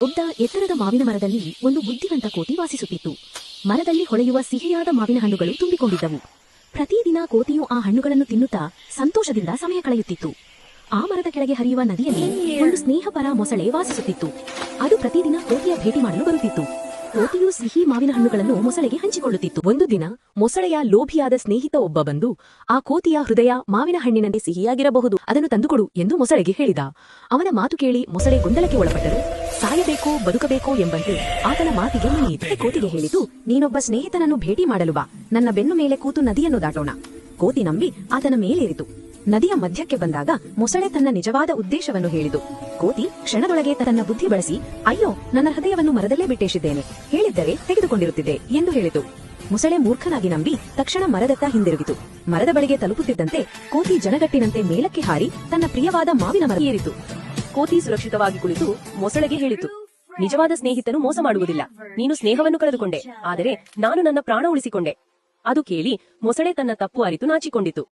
ದೊಡ್ಡ ಎತ್ತರದ ಮಾವಿನ ಮರದಲ್ಲಿ ಒಂದು ಬುದ್ಧಿವಂತ ಕೋತಿ ವಾಸಿಸುತ್ತಿತ್ತು. ಮರದಲ್ಲಿ ಹೊಳೆಯುವ ಸಿಹಿಯಾದ ಮಾವಿನ ಹಣ್ಣುಗಳು ತುಂಬಿಕೊಂಡಿದ್ದವು. ಪ್ರತಿದಿನ ಕೋತಿಯು ಆ ಹಣ್ಣುಗಳನ್ನು ತಿನ್ನುತ್ತಾ ಸಂತೋಷದಿಂದ ಸಮಯ ಕಳೆಯುತ್ತಿತ್ತು. ಆ ಮರದ ಕೆಳಗೆ ಹರಿಯುವ ನದಿಯಲ್ಲಿ ಒಂದು ಸ್ನೇಹಪರ ಮೊಸಳೆ ವಾಸಿಸುತ್ತಿತ್ತು. ಅದು ಪ್ರತಿದಿನ ಕೋತಿಯ ಭೇಟಿ ಮಾಡಲು ಬರುತ್ತಿತ್ತು. ಕೋತಿಯು ಸಿಹಿ ಮಾವಿನ ಹಣ್ಣುಗಳನ್ನು ಮೊಸಳೆಗೆ ಹಂಚಿಕೊಳ್ಳುತ್ತಿತ್ತು. ಒಂದು ದಿನ ಮೊಸಳೆಯ ಲೋಭಿಯಾದ ಸ್ನೇಹಿತ ಒಬ್ಬ ಬಂದು, ಆ ಕೋತಿಯ ಹೃದಯ ಮಾವಿನ ಹಣ್ಣಿನಂತೆ ಸಿಹಿಯಾಗಿರಬಹುದು, ಅದನ್ನು ತಂದುಕೊಡು ಎಂದು ಮೊಸಳೆಗೆ ಹೇಳಿದ. ಅವನ ಮಾತು ಕೇಳಿ ಮೊಸಳೆ ಗೊಂದಲಕ್ಕೆ ಒಳಪಟ್ಟರು. ಸಾಯಬೇಕೋ ಬದುಕಬೇಕೋ ಎಂಬಂತೆ ಆತನ ಮಾತಿಗೆ ಮಣಿಯಿತು. ಕೋತಿಗೆ ಹೇಳಿತು, ನೀನೊಬ್ಬ ಸ್ನೇಹಿತನನ್ನು ಭೇಟಿ ಮಾಡಲು ಬಾ, ನನ್ನ ಬೆನ್ನು ಮೇಲೆ ಕೂತು ನದಿಯನ್ನು ದಾಟೋಣ. ಕೋತಿ ನಂಬಿ ಆತನ ಮೇಲೇರಿತು. ನದಿಯ ಮಧ್ಯಕ್ಕೆ ಬಂದಾಗ ಮೊಸಳೆ ತನ್ನ ನಿಜವಾದ ಉದ್ದೇಶವನ್ನು ಹೇಳಿತು. ಕೋತಿ ಕ್ಷಣದೊಳಗೆ ತನ್ನ ಬುದ್ಧಿ ಬಳಸಿ, ಅಯ್ಯೋ, ನನ್ನ ಹೃದಯವನ್ನು ಮರದಲ್ಲೇ ಬಿಟ್ಟೇಶಿದ್ದೇನೆ, ಹೇಳಿದ್ದರೆ ತೆಗೆದುಕೊಂಡಿರುತ್ತಿದ್ದೆ ಎಂದು ಹೇಳಿತು. ಮೊಸಳೆ ಮೂರ್ಖನಾಗಿ ನಂಬಿ ತಕ್ಷಣ ಮರದತ್ತ ಹಿಂದಿರುಗಿತು. ಮರದ ಬಳಿಗೆ ತಲುಪುತ್ತಿದ್ದಂತೆ ಕೋತಿ ಜನಗಟ್ಟಿನಂತೆ ಮೇಲಕ್ಕೆ ಹಾರಿ ತನ್ನ ಪ್ರಿಯವಾದ ಮಾವಿನ ಮರ ಏರಿತು. ಕೋತಿ ಸುರಕ್ಷಿತವಾಗಿ ಕುಳಿತು ಮೊಸಳೆಗೆ ಹೇಳಿತು, ನಿಜವಾದ ಸ್ನೇಹಿತನು ಮೋಸ ಮಾಡುವುದಿಲ್ಲ. ನೀನು ಸ್ನೇಹವನ್ನು ಕಳೆದುಕೊಂಡೆ, ಆದರೆ ನಾನು ನನ್ನ ಪ್ರಾಣ ಉಳಿಸಿಕೊಂಡೆ. ಅದು ಕೇಳಿ ಮೊಸಳೆ ತನ್ನ ತಪ್ಪು ಅರಿತು ನಾಚಿಕೊಂಡಿತು.